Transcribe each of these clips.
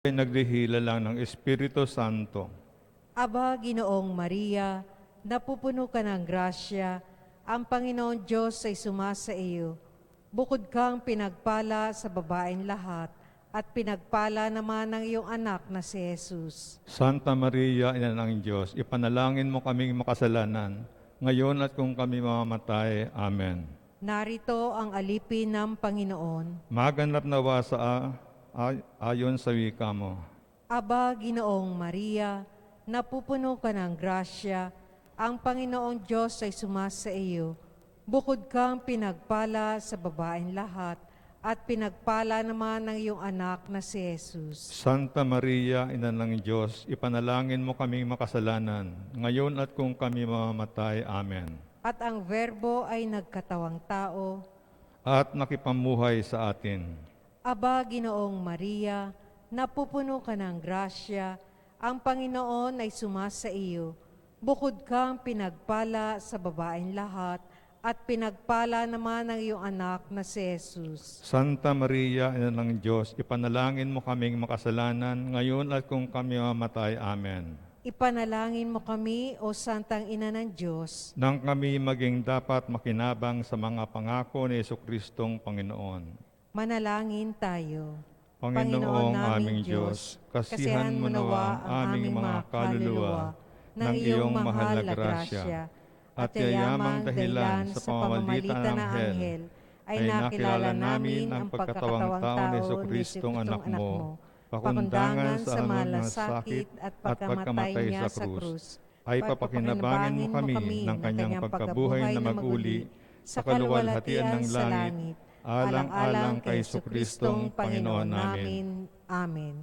ay naglihila lang ng Espiritu Santo. Aba, Ginoong Maria, napupuno ka ng grasya, ang Panginoon Diyos ay sumasa iyo. Bukod kang pinagpala sa babaeng lahat, at pinagpala naman ng iyong anak na si Jesus. Santa Maria, Ina ng Diyos, ipanalangin mo kaming makasalanan, ngayon at kung kami mamamatay. Amen. Narito ang alipin ng Panginoon. Maganap nawa ayon sa wika mo. Aba, Ginoong Maria, napupuno ka ng grasya, ang Panginoong Diyos ay sumasa iyo. Bukod kang pinagpala sa babaeng lahat, at pinagpala naman ng iyong anak na si Jesus. Santa Maria, Ina ng Diyos, ipanalangin mo kaming makasalanan, ngayon at kung kami mamamatay. Amen. At ang Verbo ay nagkatawang tao. At nakipamuhay sa atin. Aba, Ginoong Maria, napupuno ka ng grasya, ang Panginoon ay sumasa iyo. Bukod kang pinagpala sa babaeng lahat, at pinagpala naman ng iyong anak na si Jesus. Santa Maria, Ina ng Diyos, ipanalangin mo kaming makasalanan, ngayon at kung kami mamamatay. Amen. Ipanalangin mo kami, O Santang Ina ng Diyos, Nang kami maging dapat makinabang sa mga pangako ni Jesucristong Panginoon. manalangin tayo. Panginoong aming Diyos, kasihan mo nawa ang aming mga kaluluwa ng iyong mahal na grasya, at yayamang dahilan sa pamamagitan ng Anghel, ay nakilala namin ang pagkatawang tao ni Jesucristong anak mo, pakundangan sa malasakit at pagkamatay niya sa krus, ay papakinabangin mo kami ng kanyang pagkabuhay na mag-uli sa kaluwalhatian ng langit, alang-alang kay Jesucristong Panginoon namin. Amen.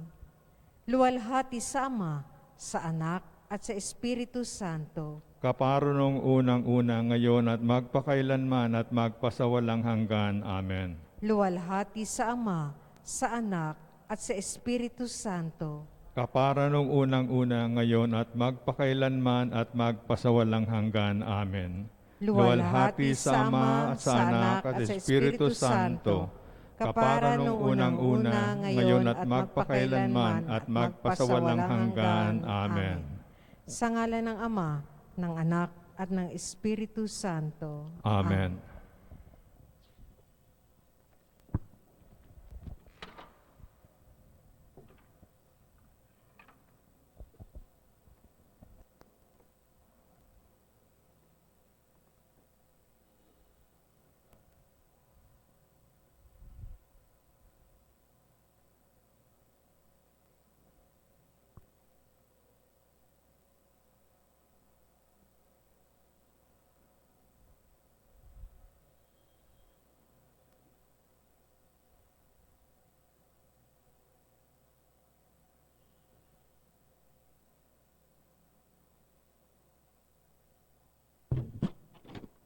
Luwalhati sa Ama, sa Anak, at sa Espiritu Santo. Kaparo nung unang-una, ngayon at magpakailanman at magpasawalang hanggan. Amen. Luwalhati sa Ama, sa Anak, at sa Espiritu Santo. Kapara nung unang-una, ngayon at magpakailanman at magpasawalang hanggan. Amen. Luwalhati sa Ama at sa Anak at sa Espiritu Santo. Kapara nung unang-una, ngayon at magpakailanman at magpasawalang hanggan. Amen. Sa ngalan ng Ama, ng Anak, at ng Espiritu Santo. Amen.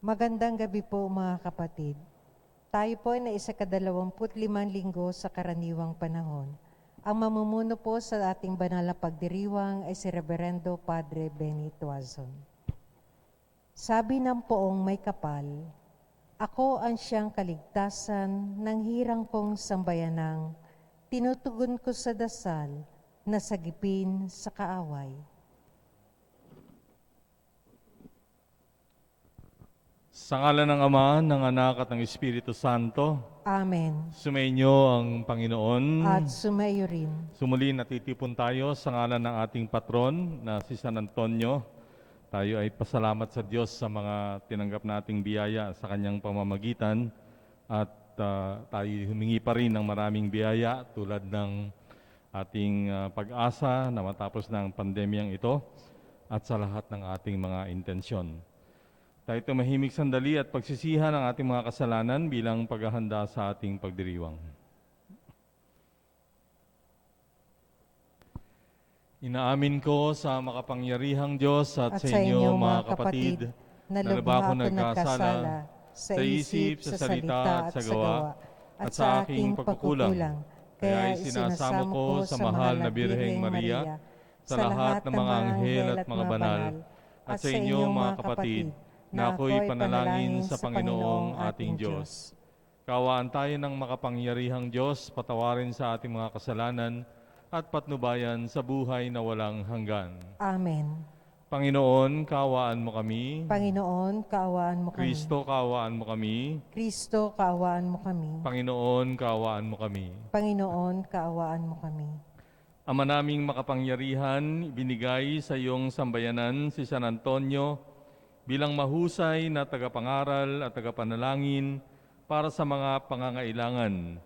Magandang gabi po mga kapatid. Tayo po ay naisa-25 linggo sa karaniwang panahon. Ang mamumuno po sa ating banal na pagdiriwang ay si Reverendo Padre Benny Tuazon. Sabi ng poong may kapal, ako ang siyang kaligtasan ng hirang kong sambayanang, tinutugon ko sa dasal na sagipin sa kaaway. Sa ngalan ng Ama, ng Anak at ng Espiritu Santo, Amen. sumainyo ang Panginoon. At sumayo rin. Sumuli natitipon tayo sa ngalan ng ating patron na si San Antonio. Tayo ay pasalamat sa Diyos sa mga tinanggap nating biyaya sa kanyang pamamagitan at tayo humingi pa rin ng maraming biyaya tulad ng ating pag-asa na matapos ng pandemyang ito at sa lahat ng ating mga intensyon. Tayo tumahimik sandali at pagsisihan ang ating mga kasalanan bilang paghahanda sa ating pagdiriwang. Inaamin ko sa makapangyarihang Diyos at sa inyo mga kapatid na lubha ko nagkasala sa isip, sa salita at sa gawa at sa aking pagkukulang. Kaya isinasamo ko sa mahal na Birheng Maria, sa lahat ng mga anghel at mga banal, at sa inyo mga kapatid, na ako'y panalangin sa Panginoong ating Diyos. Kawaan tayo ng makapangyarihang Diyos, patawarin sa ating mga kasalanan, at patnubayan sa buhay na walang hanggan. Amen. Panginoon, kaawaan mo kami. Panginoon, kaawaan mo kami. Kristo, kaawaan mo kami. Kristo, kaawaan mo kami. Panginoon, kaawaan mo kami. Panginoon, kaawaan mo kami. Ama naming makapangyarihan, binigay sa iyong sambayanan si San Antonio bilang mahusay na tagapangaral at tagapanalangin para sa mga pangangailangan.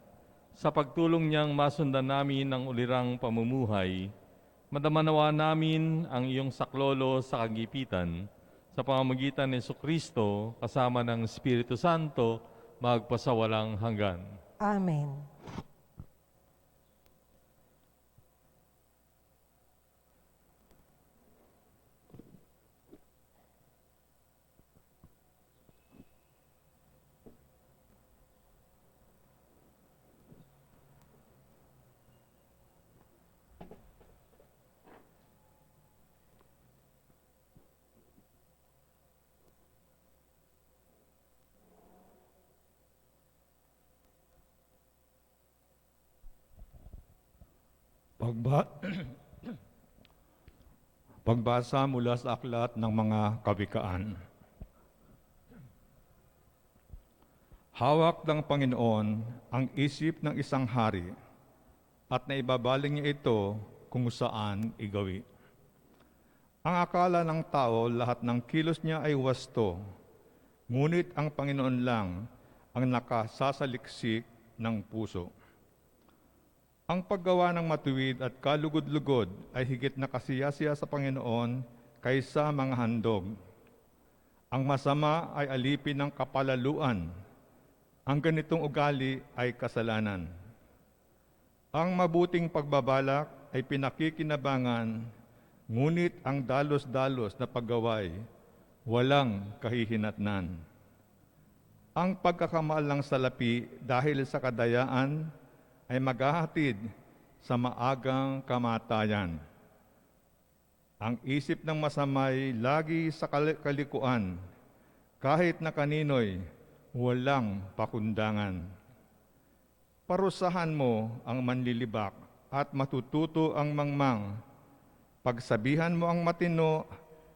Sa pagtulong niyang masundan namin ang ulirang pamumuhay, madamanawa namin ang iyong saklolo sa kagipitan sa pamamagitan ni Jesucristo kasama ng Espiritu Santo magpasawalang hanggan. Amen. Pagbasa mula sa aklat ng mga kawikaan. Hawak ng Panginoon ang isip ng isang hari at naibabaling niya ito kung saan igawi. Ang akala ng tao lahat ng kilos niya ay wasto, ngunit ang Panginoon lang ang nakasasaliksik ng puso. Ang paggawa ng matuwid at kalugod-lugod ay higit na kasiyasiya sa Panginoon kaysa mga handog. Ang masama ay alipin ng kapalaluan. Ang ganitong ugali ay kasalanan. Ang mabuting pagbabalak ay pinakikinabangan, ngunit ang dalos-dalos na paggaway walang kahihinatnan. Ang pagkakamaal ng salapi dahil sa kadayaan ay maghahatid sa maagang kamatayan. Ang isip ng masamay lagi sa kalikuan, kahit na kanino'y walang pakundangan. Parusahan mo ang manlilibak at matututo ang mangmang. Pagsabihan mo ang matino,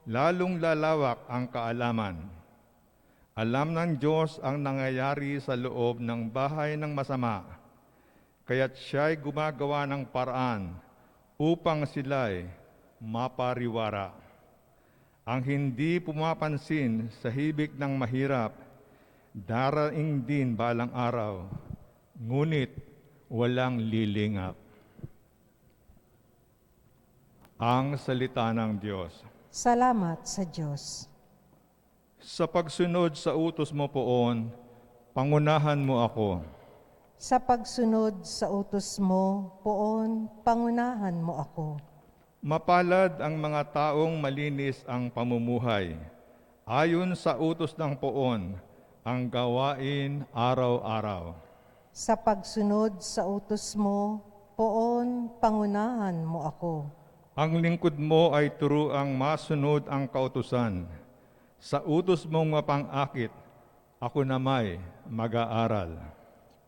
lalong lalawak ang kaalaman. Alam ng Diyos ang nangyayari sa loob ng bahay ng masama, kaya't siya'y gumagawa ng paraan upang sila'y mapariwara. Ang hindi pumapansin sa hibik ng mahirap, darating din balang araw, ngunit walang lilingap. Ang salita ng Diyos. Salamat sa Diyos. Sa pagsunod sa utos mo poon, pangunahan mo ako. Sa pagsunod sa utos mo, poon, pangunahan mo ako. Mapalad ang mga taong malinis ang pamumuhay. Ayon sa utos ng poon, ang gawain araw-araw. Sa pagsunod sa utos mo, poon, pangunahan mo ako. Ang lingkod mo ay turuang masunod ang kautusan. Sa utos mong mapang-akit, ako namay mag-aaral.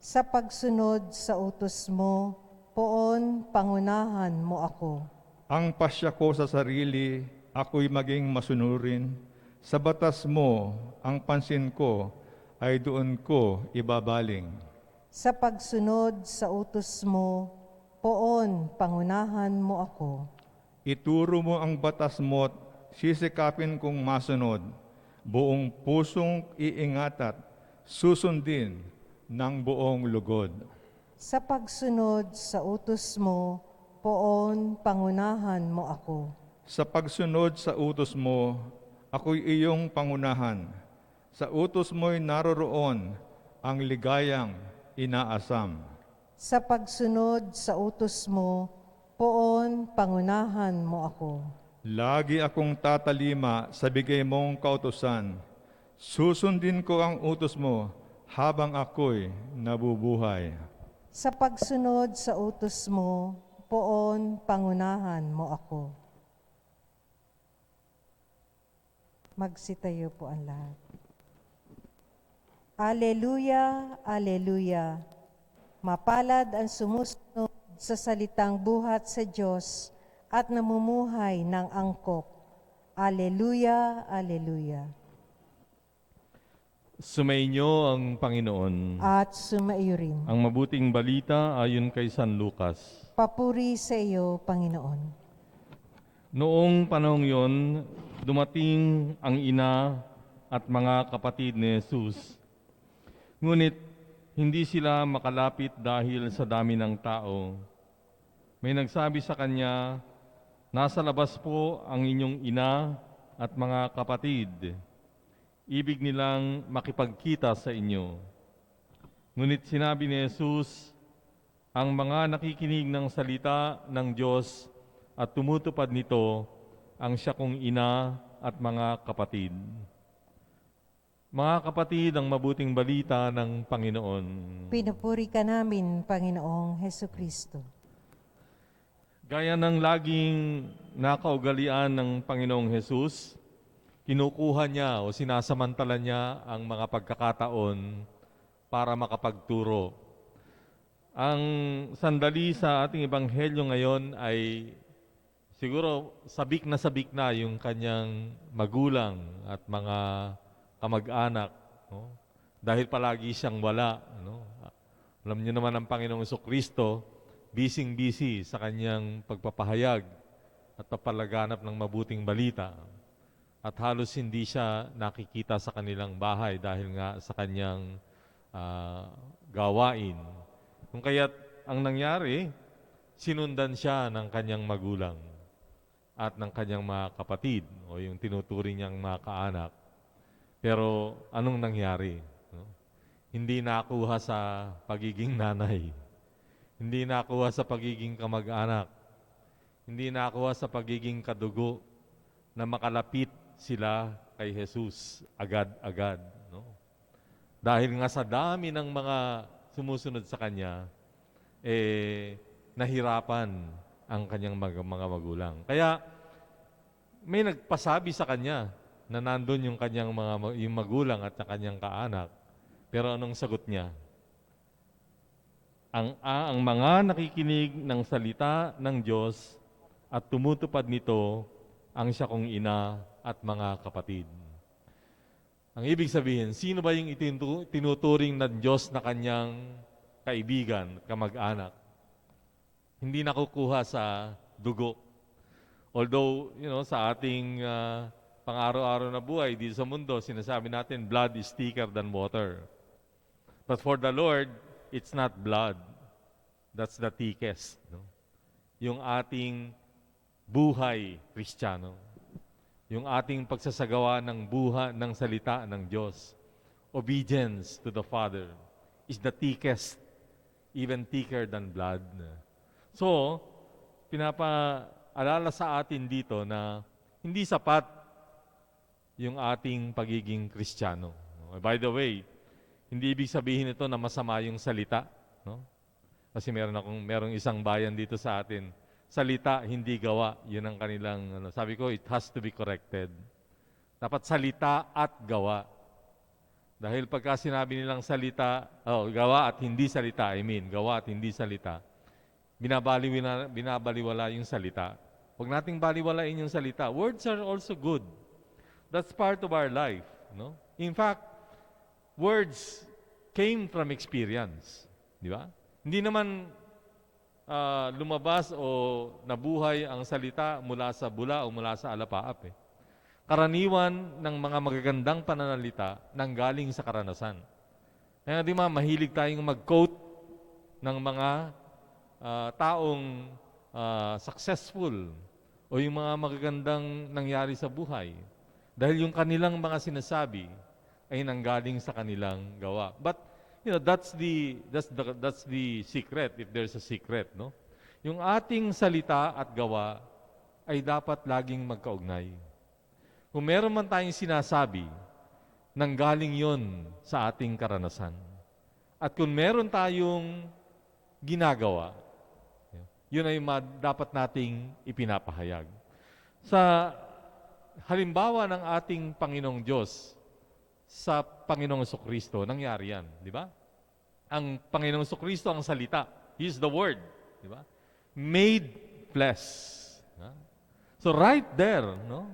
Sa pagsunod sa utos mo, poon, pangunahan mo ako. Ang pasya ko sa sarili, ako'y maging masunurin. Sa batas mo, ang pansin ko ay doon ko ibabaling. Sa pagsunod sa utos mo, poon, pangunahan mo ako. Ituro mo ang batas mo't sisikapin kong masunod. Buong pusong iingat at susundin ng buong lugod. Sa pagsunod sa utos mo, poon, pangunahan mo ako. Sa pagsunod sa utos mo, ako'y iyong pangunahan. Sa utos mo'y naroroon ang ligayang inaasam. Sa pagsunod sa utos mo, poon, pangunahan mo ako. Lagi akong tatalima sa bigay mong kautusan. Susundin ko ang utos mo habang ako'y nabubuhay. Sa pagsunod sa utos mo, poon, pangunahan mo ako. Magsitayo po ang lahat. Aleluya, aleluya. Mapalad ang sumusunod sa salitang buhat sa Diyos at namumuhay ng angkop. Alleluia, Alleluia. Sumainyo ang Panginoon. At sumaiyo rin. Ang mabuting balita ayon kay San Lucas. Papuri sa iyo, Panginoon. Noong panahong yon, dumating ang ina at mga kapatid ni Jesus. Ngunit hindi sila makalapit dahil sa dami ng tao. May nagsabi sa kanya, "Nasa labas po ang inyong ina at mga kapatid. Ibig nilang makipagkita sa inyo." Ngunit sinabi ni Jesus, "Ang mga nakikinig ng salita ng Diyos at tumutupad nito, ang siya kong ina at mga kapatid." Mga kapatid, ang mabuting balita ng Panginoon. Pinupuri ka namin, Panginoong Heso Kristo. Gaya ng laging nakaugalian ng Panginoong Jesus, kinukuha niya o sinasamantala niya ang mga pagkakataon para makapagturo. Ang sandali sa ating ebanghelyo ngayon ay siguro sabik na yung kanyang magulang at mga kamag-anak, no? Dahil palagi siyang wala. No? Alam niyo naman ang Panginoong Kristo, busy sa kanyang pagpapahayag at papalaganap ng mabuting balita. At halos hindi siya nakikita sa kanilang bahay dahil nga sa kanyang gawain. Kung kaya't ang nangyari, sinundan siya ng kanyang magulang at ng kanyang mga kapatid o yung tinuturing niyang mga kaanak. Pero anong nangyari? No? Hindi nakuha sa pagiging nanay. Hindi nakuha sa pagiging kamag-anak. Hindi nakuha sa pagiging kadugo na makalapit sila kay Jesus agad-agad. No? Dahil nga sa dami ng mga sumusunod sa Kanya, nahirapan ang Kanyang mga magulang. Kaya may nagpasabi sa Kanya na nandun yung Kanyang yung magulang at ang Kanyang kaanak. Pero anong sagot niya? Ang mga nakikinig ng salita ng Diyos at tumutupad nito, ang siya kong ina at mga kapatid. Ang ibig sabihin, sino ba yung tinuturing ng Diyos na kanyang kaibigan, kamag-anak? Hindi nakukuha sa dugo. Although, sa ating pang-araw-araw na buhay dito sa mundo, sinasabi natin, blood is thicker than water. But for the Lord, it's not blood. That's the thickest. No? Yung ating buhay Kristiyano. Yung ating pagsasagawa ng salita ng Diyos. Obedience to the Father is the thickest, even thicker than blood. So, pinapaalala sa atin dito na hindi sapat yung ating pagiging Kristiyano. By the way, hindi ibig sabihin ito na masama yung salita. No? Kasi merong isang bayan dito sa atin, salita, hindi gawa. Yun ang kanilang, sabi ko, it has to be corrected. Dapat salita at gawa. Dahil pagka sinabi nilang salita, gawa at hindi salita, gawa at hindi salita, binabaliwala yung salita. Huwag nating baliwalain yung salita. Words are also good. That's part of our life. No? In fact, words came from experience. Di ba? Hindi naman lumabas o nabuhay ang salita mula sa bula o mula sa alapaap. Karaniwan ng mga magagandang pananalita nanggaling sa karanasan. Kaya di ba, mahilig tayong mag-quote ng mga taong successful o yung mga magagandang nangyari sa buhay. Dahil yung kanilang mga sinasabi ay nanggaling sa kanilang gawa. But that's the secret, if there's a secret, no? Yung ating salita at gawa ay dapat laging magkaugnay. Kung meron man tayong sinasabi, nanggaling yon sa ating karanasan. At kung meron tayong ginagawa, yun ay dapat nating ipinapahayag. Sa halimbawa ng ating Panginoong Diyos, sa Panginoong Kristo, nangyari yan, di ba? Ang Panginoong Kristo ang salita. He is the Word. di ba? Made flesh. So right there, no?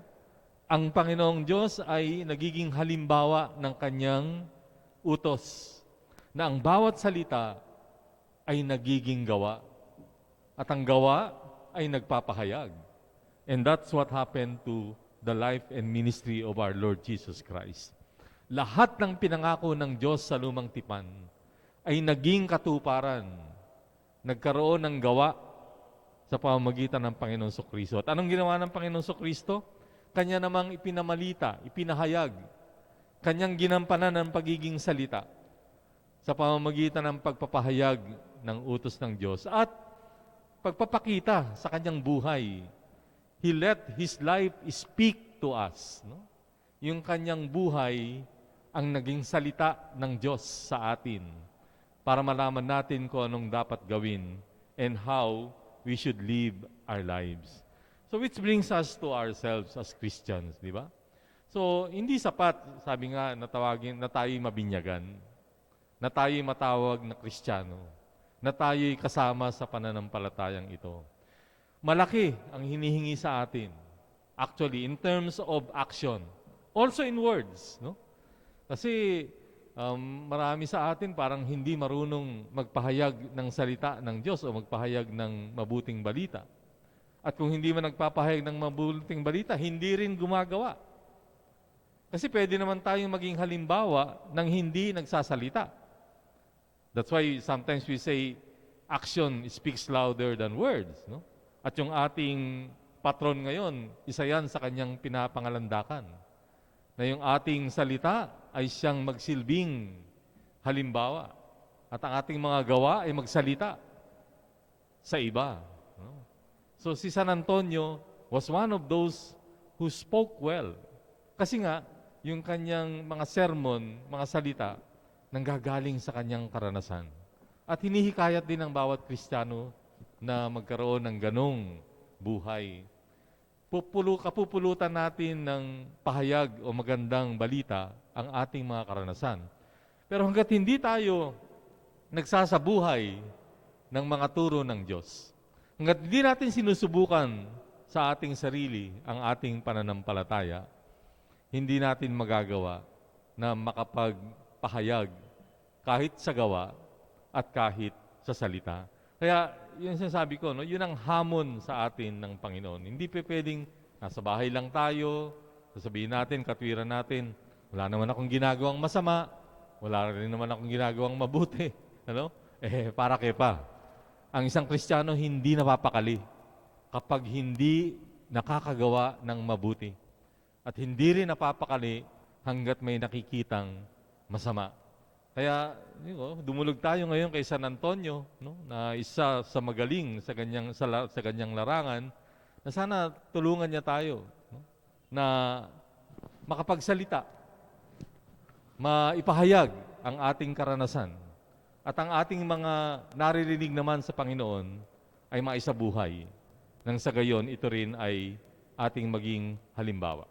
Ang Panginoong Diyos ay nagiging halimbawa ng kanyang utos na ang bawat salita ay nagiging gawa at ang gawa ay nagpapahayag. And that's what happened to the life and ministry of our Lord Jesus Christ. Lahat ng pinangako ng Diyos sa lumang tipan ay naging katuparan, nagkaroon ng gawa sa pamamagitan ng Panginoong Kristo. At anong ginawa ng Panginoong Kristo? Kanya namang ipinamalita, ipinahayag, kanyang ginampanan ng pagiging salita sa pamamagitan ng pagpapahayag ng utos ng Diyos at pagpapakita sa kanyang buhay. He let His life speak to us. No? Yung kanyang buhay ang naging salita ng Diyos sa atin para malaman natin kung anong dapat gawin and how we should live our lives. So which brings us to ourselves as Christians, di ba? So hindi sapat, sabi nga, na tayo mabinyagan, na tayo matawag na Kristiyano, na tayo kasama sa pananampalatayang ito. Malaki ang hinihingi sa atin. Actually, in terms of action. Also in words, no? Kasi marami sa atin parang hindi marunong magpahayag ng salita ng Diyos o magpahayag ng mabuting balita. At kung hindi man nagpapahayag ng mabuting balita, hindi rin gumagawa. Kasi pwede naman tayong maging halimbawa ng hindi nagsasalita. That's why sometimes we say, action speaks louder than words. No? At yung ating patron ngayon, isa yan sa kanyang pinapangalandakan. Na yung ating salita ay siyang magsilbing halimbawa. At ang ating mga gawa ay magsalita sa iba. No? So si San Antonio was one of those who spoke well. Kasi nga, yung kanyang mga sermon, mga salita, nanggagaling sa kanyang karanasan. At hinihikayat din ng bawat Kristiyano na magkaroon ng ganong buhay. Kapupulutan natin ng pahayag o magandang balita ang ating mga karanasan. Pero hanggat hindi tayo nagsasabuhay ng mga turo ng Diyos, hanggat hindi natin sinusubukan sa ating sarili ang ating pananampalataya, hindi natin magagawa na makapagpahayag kahit sa gawa at kahit sa salita. Kaya yun sinasabi ko, no, yun ang hamon sa atin ng Panginoon. Hindi pwedeng nasa bahay lang tayo, sasabihin natin, katwiran natin, wala naman akong ginagawang masama, wala rin naman akong ginagawang mabuti. Ano? Para kaya pa. Ang isang Kristiyano hindi napapakali kapag hindi nakakagawa ng mabuti. At hindi rin napapakali hanggat may nakikitang masama. Kaya dumulog tayo ngayon kay San Antonio, no, na isa sa magaling sa kanyang larangan, na sana tulungan niya tayo, no, na makapagsalita, maipahayag ang ating karanasan, at ang ating mga naririnig naman sa Panginoon ay maisabuhay. Nang sa gayon, ito rin ay ating maging halimbawa.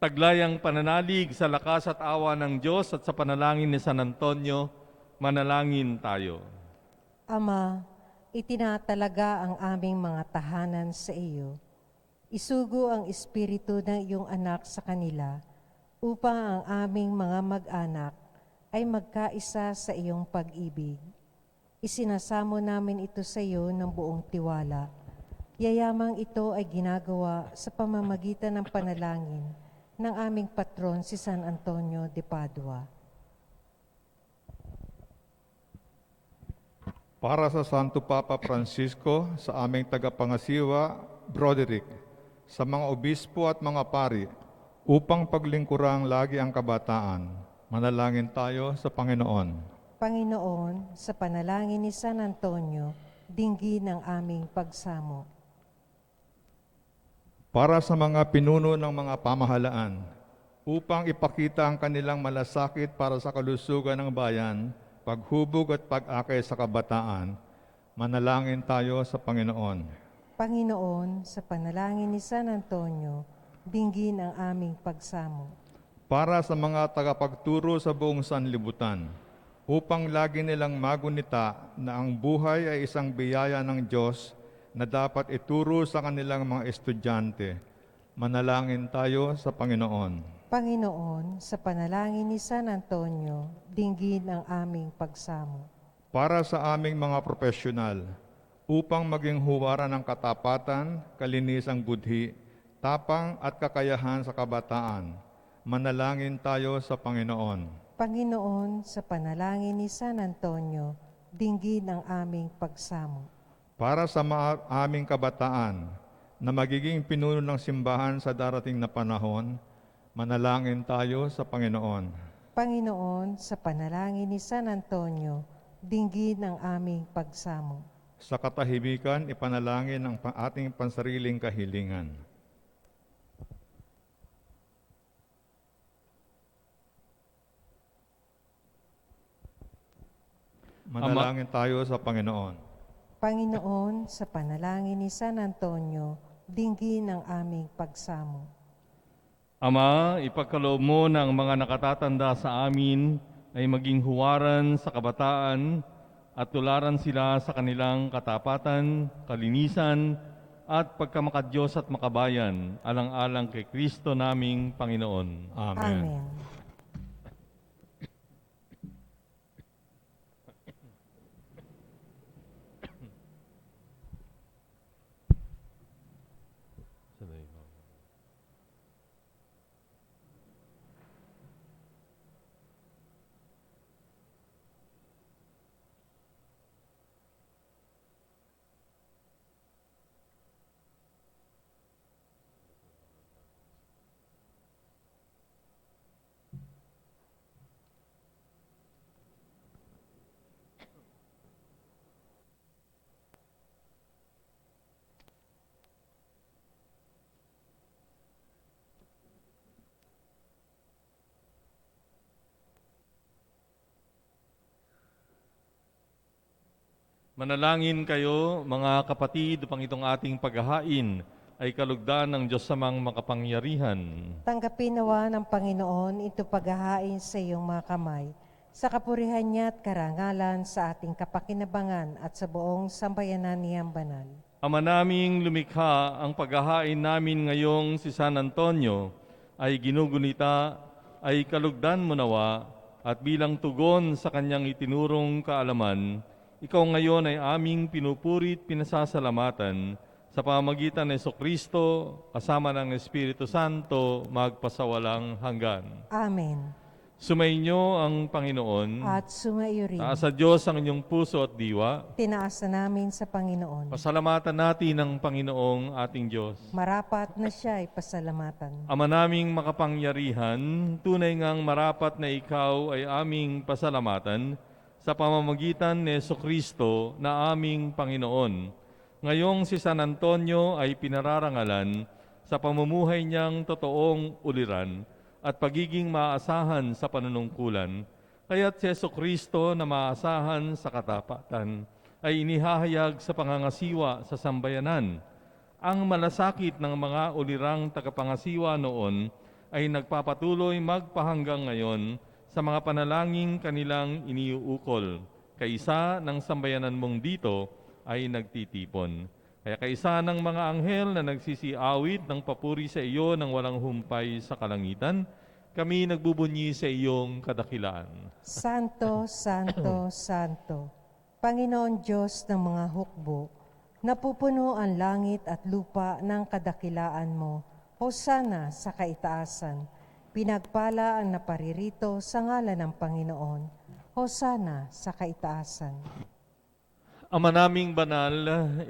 Taglayang pananalig sa lakas at awa ng Diyos at sa panalangin ni San Antonio, manalangin tayo. Ama, itinatalaga ang aming mga tahanan sa iyo. Isugo ang espiritu ng iyong anak sa kanila upang ang aming mga mag-anak ay magkaisa sa iyong pag-ibig. Isinasamo namin ito sa iyo ng buong tiwala. Yayamang ito ay ginagawa sa pamamagitan ng panalangin ng aming patron si San Antonio de Padua. Para sa Santo Papa Francisco, sa aming tagapangasiwa, Broderick, sa mga obispo at mga pari, upang paglingkurang lagi ang kabataan, manalangin tayo sa Panginoon. Panginoon, sa panalangin ni San Antonio, dinggin ang aming pagsamo. Para sa mga pinuno ng mga pamahalaan, upang ipakita ang kanilang malasakit para sa kalusugan ng bayan, paghubog at pag-akay sa kabataan, manalangin tayo sa Panginoon. Panginoon, sa panalangin ni San Antonio, dinggin ang aming pagsamo. para sa mga tagapagturo sa buong sanlibutan, upang lagi nilang magunita na ang buhay ay isang biyaya ng Diyos na dapat ituro sa kanilang mga estudyante. Manalangin tayo sa Panginoon. Panginoon, sa panalangin ni San Antonio, dinggin ang aming pagsamo. Para sa aming mga profesional, upang maging huwaran ng katapatan, kalinisang budhi, tapang at kakayahan sa kabataan, manalangin tayo sa Panginoon. Panginoon, sa panalangin ni San Antonio, dinggin ang aming pagsamo. Para sa aming kabataan na magiging pinuno ng simbahan sa darating na panahon, manalangin tayo sa Panginoon. Panginoon, sa panalangin ni San Antonio, dinggin ang aming pagsamo. Sa katahimikan, ipanalangin ang ating pansariling kahilingan. Manalangin tayo sa Panginoon. Panginoon, sa panalangin ni San Antonio, dinggin ang aming pagsamo. Ama, ipagkaloob mo na ang mga nakatatanda sa amin ay maging huwaran sa kabataan at tularan sila sa kanilang katapatan, kalinisan, at pagkamakadiyos at makabayan, alang-alang kay Kristo naming Panginoon. Amen. Amen. Manalangin kayo, mga kapatid, upang itong ating paghahain ay kalugdan ng Diyos samang makapangyarihan. Tanggapin nawa ng Panginoon ito paghahain sa iyong mga kamay, sa kapurihan niya at karangalan sa ating kapakinabangan at sa buong sambayanan niyang banal. Ama naming lumikha, ang paghahain namin ngayong si San Antonio ay ginugunita, ay kalugdan mo nawa, at bilang tugon sa kanyang itinurong kaalaman, ikaw ngayon ay aming pinupurit pinasasalamatan sa pamamagitan ng Jesucristo kasama ng Espiritu Santo magpasawalang hanggan. Amen. Sumainyo ang Panginoon. At sumaiyo rin. Taas sa Diyos ang inyong puso at diwa. Tinaasa namin sa Panginoon. Pasalamatan natin ang Panginoong ating Diyos. Marapat na siya ay pasalamatan. Ama naming makapangyarihan, tunay ngang marapat na ikaw ay aming pasalamatan sa pamamagitan ni Jesucristo na aming Panginoon. Ngayong si San Antonio ay pinararangalan sa pamumuhay niyang totoong uliran at pagiging maasahan sa panunungkulan, kaya't si Jesucristo na maasahan sa katapatan ay inihahayag sa pangangasiwa sa sambayanan. Ang malasakit ng mga ulirang tagapangasiwa noon ay nagpapatuloy magpahanggang ngayon sa mga panalangin kanilang iniuukol. Kaisa ng sambayanan mong dito ay nagtitipon. Kaya kaisa ng mga anghel na nagsisiawit ng papuri sa iyo ng walang humpay sa kalangitan, kami nagbubunyi sa iyong kadakilaan. Santo, Santo, Santo, Panginoon Diyos ng mga hukbo, napupuno ang langit at lupa ng kadakilaan mo. Hosana sa kaitaasan. Pinagpala ang naparirito sa ngalan ng Panginoon. Hosana sa kaitaasan. Ama naming banal,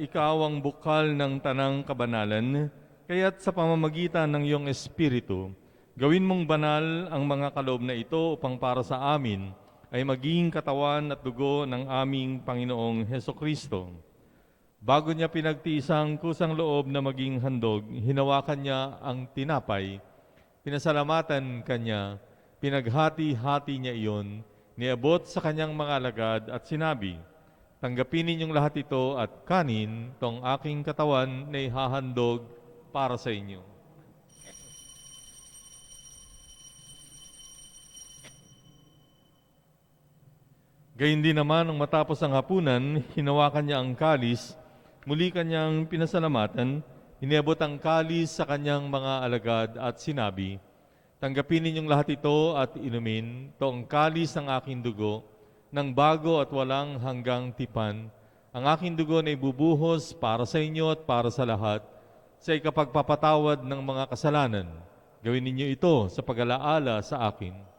ikaw ang bukal ng tanang kabanalan, kaya't sa pamamagitan ng iyong Espiritu, gawin mong banal ang mga kaloob na ito upang para sa amin ay maging katawan at dugo ng aming Panginoong Hesukristo. Bago niya pinagtiisang kusang loob na maging handog, hinawakan niya ang tinapay, pinasalamatan kanya, pinaghati-hati niya iyon, niabot sa kanyang mga alagad at sinabi, tanggapin ninyong lahat ito at kanin tong aking katawan na ihahandog para sa inyo. Gayun din naman, nung matapos ang hapunan, hinawakan niya ang kalis, muli kanyang pinasalamatan, iniabot ang kalis sa kanyang mga alagad at sinabi, "Tanggapin ninyong lahat ito at inumin, ito ang kalis ng aking dugo, ng bago at walang hanggang tipan. Ang aking dugo na ibubuhos para sa inyo at para sa lahat, sa ikapagpapatawad ng mga kasalanan. Gawin ninyo ito sa pag-alaala sa akin."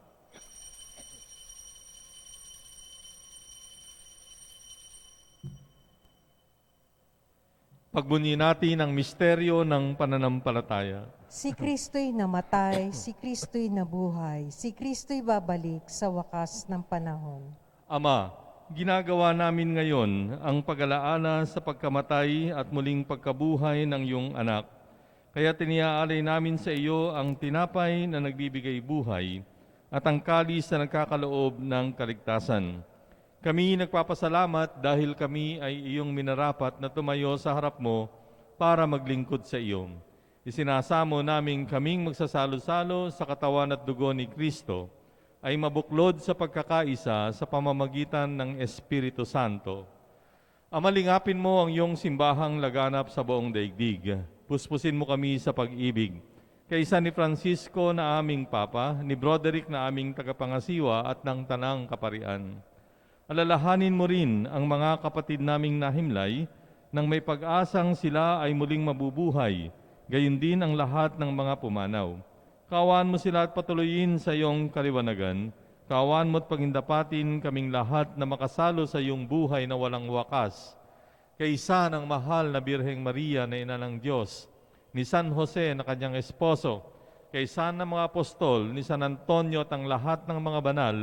Pagbunyi natin ang misteryo ng pananampalataya. Si Kristo'y namatay, si Kristo'y nabuhay, si Kristo'y babalik sa wakas ng panahon. Ama, ginagawa namin ngayon ang pag-alaala sa pagkamatay at muling pagkabuhay ng iyong anak. Kaya tiniaalay namin sa iyo ang tinapay na nagbibigay buhay at ang kalis na nagkakaloob ng kaligtasan. Kami nagpapasalamat dahil kami ay iyong minarapat na tumayo sa harap mo para maglingkod sa iyo. Isinasamo namin kaming magsasalo-salo sa katawan at dugo ni Kristo ay mabuklod sa pagkakaisa sa pamamagitan ng Espiritu Santo. Amalingapin mo ang iyong simbahang laganap sa buong daigdig. Puspusin mo kami sa pag-ibig. Kaisa ni Francisco na aming Papa, ni Broderick na aming tagapangasiwa at ng Tanang Kaparian. Alalahanin mo rin ang mga kapatid naming nahimlay nang may pag-asang sila ay muling mabubuhay, gayon din ang lahat ng mga pumanaw. Kaawaan mo sila at patuloyin sa iyong kaliwanagan. Kaawaan mo at pagindapatin kaming lahat na makasalo sa iyong buhay na walang wakas. Kaisa ng mahal na Birheng Maria na Ina ng Diyos, ni San Jose na kanyang esposo, kaisa ng mga apostol, ni San Antonio at ang lahat ng mga banal,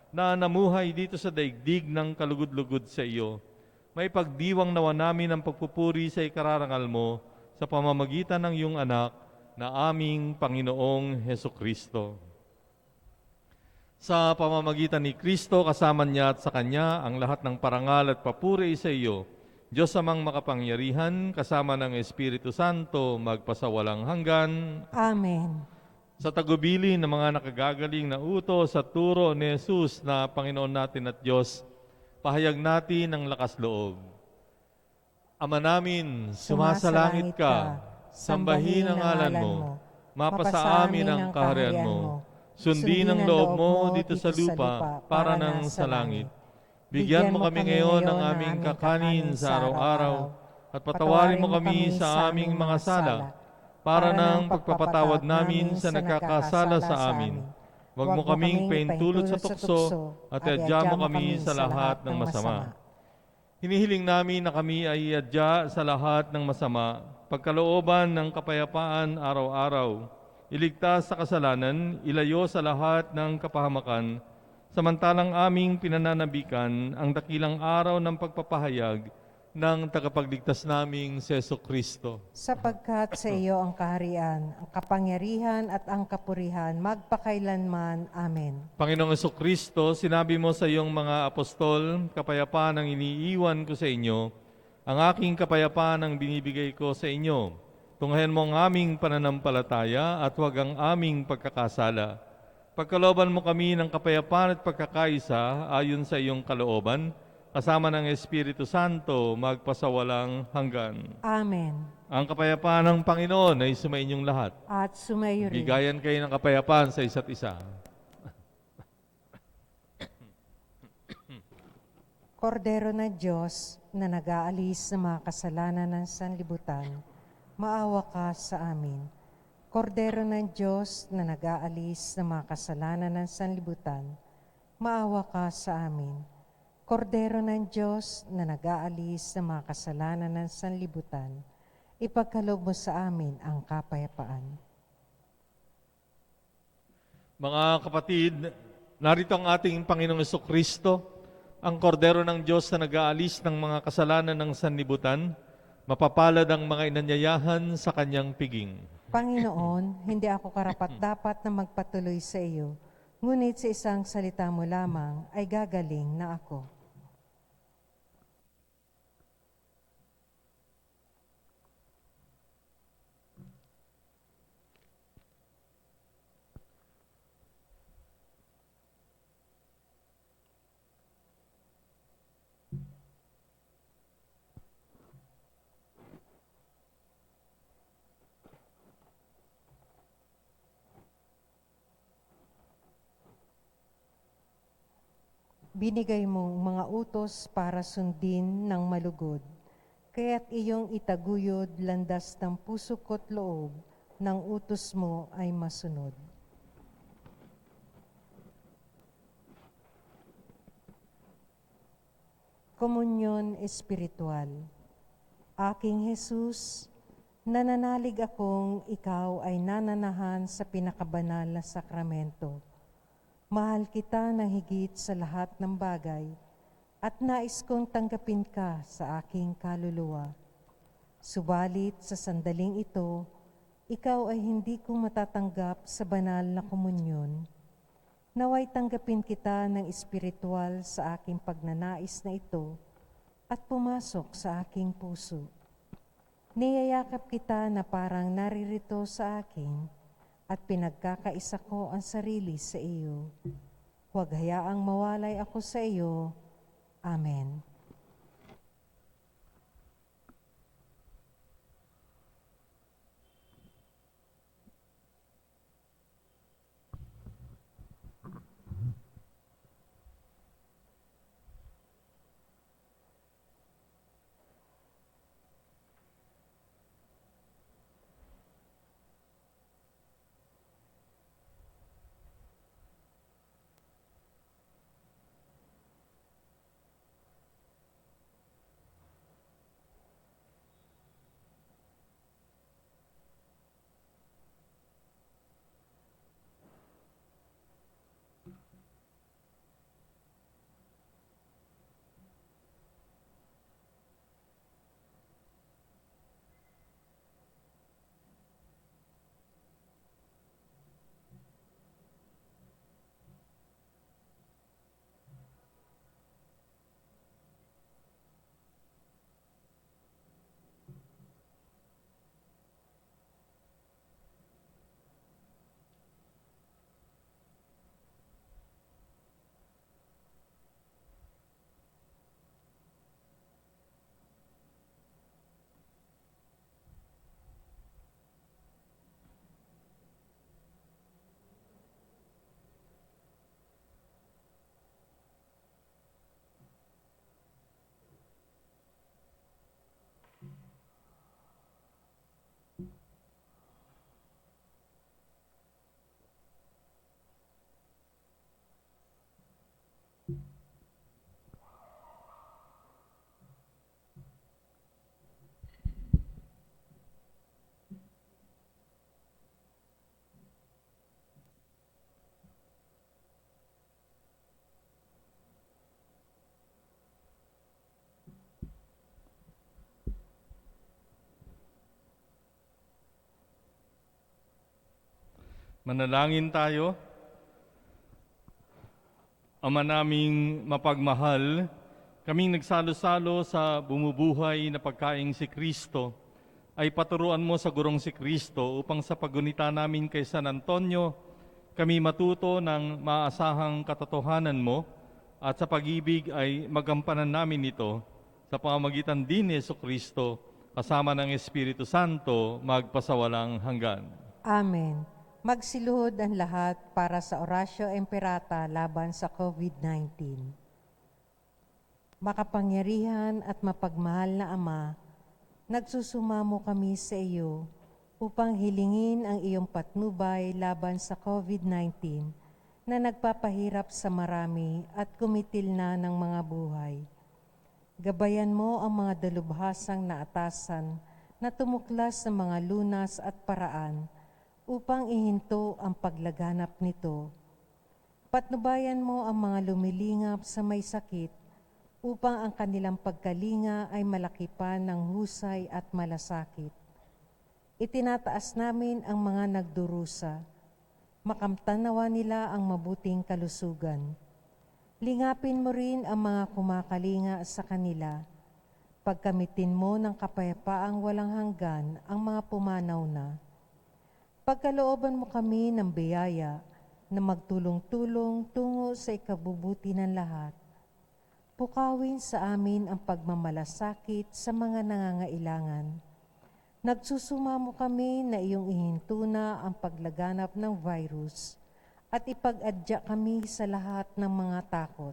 na namuhay dito sa daigdig ng kalugod-lugod sa iyo. May pagdiwang nawa namin ang pagpupuri sa ikararangal mo sa pamamagitan ng iyong anak na aming Panginoong Hesukristo. Sa pamamagitan ni Kristo, kasama niya at sa Kanya ang lahat ng parangal at papuri sa iyo, Diyos amang makapangyarihan, kasama ng Espiritu Santo, magpasawalang hanggan. Amen. Sa tagubili ng mga nakagagaling na utos at turo ni Jesus na Panginoon natin at Diyos, pahayag natin ang lakas loob. Ama namin, sumasalangit ka, sambahin ang ngalan mo, mapasa amin ang kaharian mo, sundin ang loob mo dito sa lupa para nang sa langit. Bigyan mo kami ngayon ng aming kakanin sa araw-araw at patawarin mo kami sa aming mga sala, para ng pagpapatawad namin sa nagkakasala sa amin. Huwag mo kaming paintulot sa tukso at iadya mo kami sa lahat ng masama. Hinihiling namin na kami ay iadya sa lahat ng masama, pagkalooban ng kapayapaan araw-araw, iligtas sa kasalanan, ilayo sa lahat ng kapahamakan, samantalang aming pinananabikan ang dakilang araw ng pagpapahayag ng tagapagligtas naming si Jesucristo. Sapagkat sa iyo ang kaharian, ang kapangyarihan at ang kapurihan, magpakailanman. Amen. Panginoong Jesucristo, sinabi mo sa iyong mga apostol, kapayapaan ang iniiwan ko sa inyo, ang aking kapayapaan ang binibigay ko sa inyo. Tunghayan mo ang aming pananampalataya at huwag ang aming pagkakasala. Pagkalooban mo kami ng kapayapaan at pagkakaisa ayon sa iyong kalooban, kasama ng Espiritu Santo, magpasawalang hanggan. Amen. Ang kapayapaan ng Panginoon ay sumainyong lahat. At sumayo rin. Bigayan kayo ng kapayapaan sa isa't isa. Kordero ng Diyos na nag-aalis ng mga kasalanan ng sanlibutan, maawa ka sa amin. Kordero ng Diyos na nag-aalis ng mga kasalanan ng sanlibutan, maawa ka sa amin. Kordero ng Diyos na nag-aalis ng mga kasalanan ng sanlibutan, ipagkaloob mo sa amin ang kapayapaan. Mga kapatid, narito ang ating Panginoong Jesucristo, ang kordero ng Diyos na nag-aalis ng mga kasalanan ng sanlibutan, mapapalad ang mga inanyayahan sa kanyang piging. Panginoon, hindi ako karapat-dapat na magpatuloy sa iyo, ngunit sa isang salita mo lamang ay gagaling na ako. Binigay mong mga utos para sundin ng malugod, kaya't iyong itaguyod landas ng puso ko't loob, ng utos mo ay masunod. Komunyon Espiritual. Aking Jesus, nananalig akong ikaw ay nananahan sa pinakabanal na sakramento. Mahal kita ng higit sa lahat ng bagay at nais kong tanggapin ka sa aking kaluluwa. Subalit sa sandaling ito, ikaw ay hindi ko matatanggap sa banal na komunyon. Naway tanggapin kita ng espiritual sa aking pagnanais na ito at pumasok sa aking puso. Niyayakap kita na parang naririto sa akin at pinagkakaisa ko ang sarili sa iyo. Huwag hayaang mawalay ako sa iyo. Amen. Manalangin tayo. Ama naming mapagmahal, kaming nagsalo-salo sa bumubuhay na pagkaing si Kristo, ay paturuan mo sa gurong si Kristo upang sa paggunita namin kay San Antonio, kami matuto ng maasahang katotohanan mo at sa pag-ibig ay magampanan namin ito sa pamamagitan din ni Jesucristo kasama ng Espiritu Santo magpasawalang hanggan. Amen. Magsiluhod ang lahat para sa Oratio Imperata laban sa COVID-19. Makapangyarihan at mapagmahal na Ama, nagsusumamo kami sa iyo upang hilingin ang iyong patnubay laban sa COVID-19 na nagpapahirap sa marami at kumitil na ng mga buhay. Gabayan mo ang mga dalubhasang naatasan na tumuklas sa mga lunas at paraan upang ihinto ang paglaganap nito. Patnubayan mo ang mga lumilingap sa may sakit upang ang kanilang pagkalinga ay malaki pa ng husay at malasakit. Itinataas namin ang mga nagdurusa. Makamtanawa nila ang mabuting kalusugan. Lingapin mo rin ang mga kumakalinga sa kanila. Pagkamitin mo ng kapayapaang walang hanggan ang mga pumanaw na. Pagkalooban mo kami ng biyaya na magtulong-tulong tungo sa ikabubuti ng lahat. Pukawin sa amin ang pagmamalasakit sa mga nangangailangan. Nagsusumamo kami na iyong ihinto na ang paglaganap ng virus at ipag-adya kami sa lahat ng mga takot.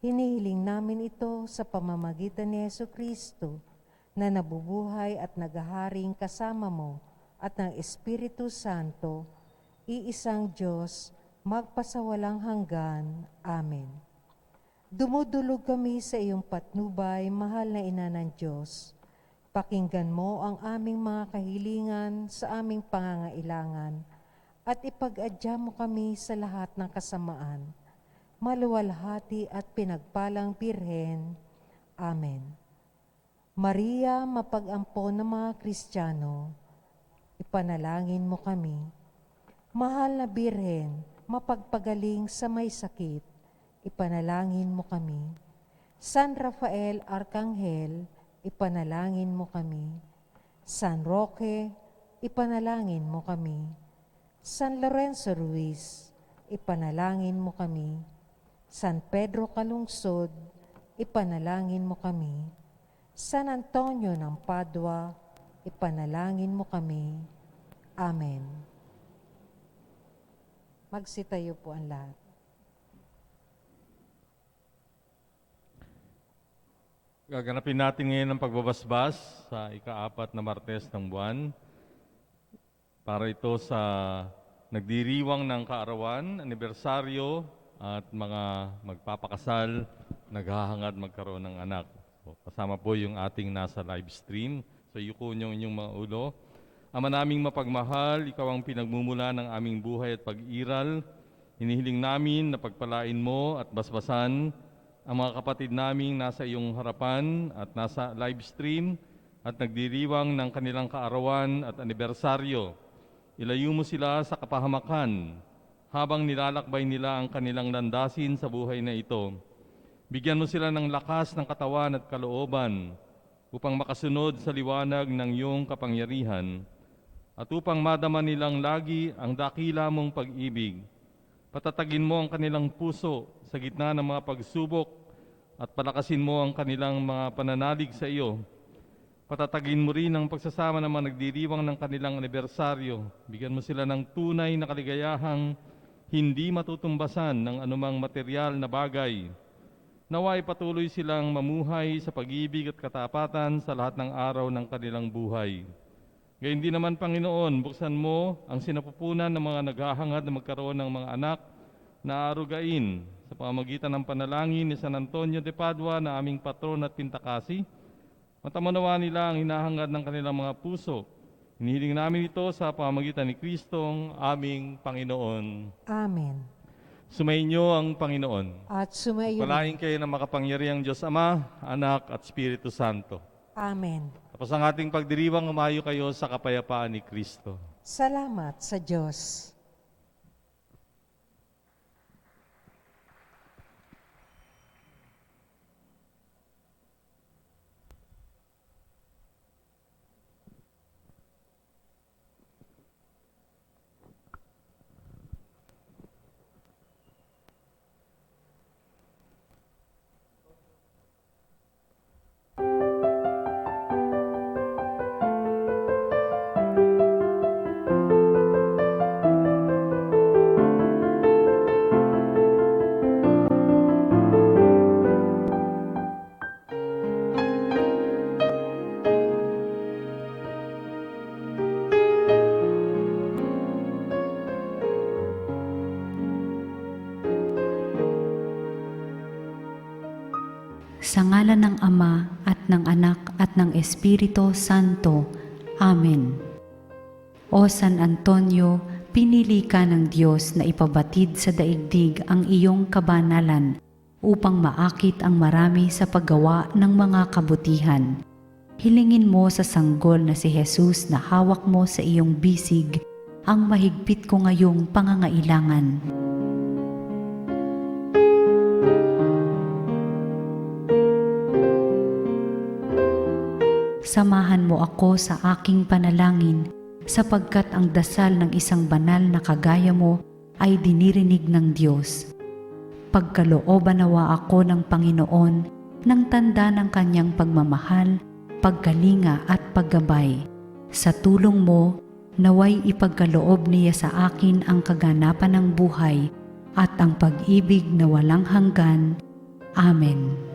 Hinihiling namin ito sa pamamagitan ni Jesucristo na nabubuhay at naghaharing kasama mo at ng Espiritu Santo, iisang Diyos, magpasawalang hanggan. Amen. Dumudulog kami sa iyong patnubay, mahal na Ina ng Diyos. Pakinggan mo ang aming mga kahilingan sa aming pangangailangan at ipag-adya mo kami sa lahat ng kasamaan. Maluwalhati at pinagpalang Birhen. Amen. Maria, mapag-ampon ng mga Kristiyano, ipanalangin mo kami. Mahal na Birhen, mapagpagaling sa may sakit, ipanalangin mo kami. San Rafael Arkanghel, ipanalangin mo kami. San Roque, ipanalangin mo kami. San Lorenzo Ruiz, ipanalangin mo kami. San Pedro Calungsod, ipanalangin mo kami. San Antonio ng Padua, ipanalangin mo kami. Amen. Magsitayo po ang lahat. Gaganapin natin ngayon ang pagbabasbas sa ika-4 na Martes ng buwan. Para ito sa nagdiriwang ng kaarawan, anibersaryo at mga magpapakasal, naghahangad magkaroon ng anak. So, kasama po yung ating nasa live stream. So yuko niyo inyong mga ulo. Ama naming mapagmahal, ikaw ang pinagmumula ng aming buhay at pag-iral. Hinihiling namin na pagpalain mo at basbasan ang mga kapatid naming nasa iyong harapan at nasa live stream at nagdiriwang ng kanilang kaarawan at anibersaryo. Ilayo mo sila sa kapahamakan habang nilalakbay nila ang kanilang landasin sa buhay na ito. Bigyan mo sila ng lakas ng katawan at kalooban upang makasunod sa liwanag ng iyong kapangyarihan at upang madama nilang lagi ang dakila mong pag-ibig. Patatagin mo ang kanilang puso sa gitna ng mga pagsubok at palakasin mo ang kanilang mga pananalig sa iyo. Patatagin mo rin ang pagsasama ng mga nagdiriwang ng kanilang anibersaryo. Bigyan mo sila ng tunay na kaligayahang hindi matutumbasan ng anumang material na bagay. Naway patuloy silang mamuhay sa pag-ibig at katapatan sa lahat ng araw ng kanilang buhay. Gayun din naman, Panginoon, buksan mo ang sinapupunan ng mga naghahangad na magkaroon ng mga anak na arugain sa pamamagitan ng panalangin ni San Antonio de Padua na aming patron at pintakasi. Matamanawa nila ang hinahangad ng kanilang mga puso. Hinihiling namin ito sa pamamagitan ni Kristong aming Panginoon. Amen. Sumainyo ang Panginoon. At sumayo. Palain kayo ng makapangyarihang Diyos Ama, Anak at Espiritu Santo. Amen. Tapos ang ating pagdiriwang, umayo kayo sa kapayapaan ni Kristo. Salamat sa Diyos. Sa ngalan ng Ama at ng Anak at ng Espiritu Santo. Amen. O San Antonio, pinili ka ng Diyos na ipabatid sa daigdig ang iyong kabanalan upang maakit ang marami sa paggawa ng mga kabutihan. Hilingin mo sa sanggol na si Jesus na hawak mo sa iyong bisig ang mahigpit ko ngayong pangangailangan. Samahan mo ako sa aking panalangin sapagkat ang dasal ng isang banal na kagaya mo ay dinirinig ng Diyos. Pagkalooban nawa ako ng Panginoon ng tanda ng kanyang pagmamahal, pagkalinga at paggabay. Sa tulong mo, naway ipagkaloob niya sa akin ang kaganapan ng buhay at ang pag-ibig na walang hanggan. Amen.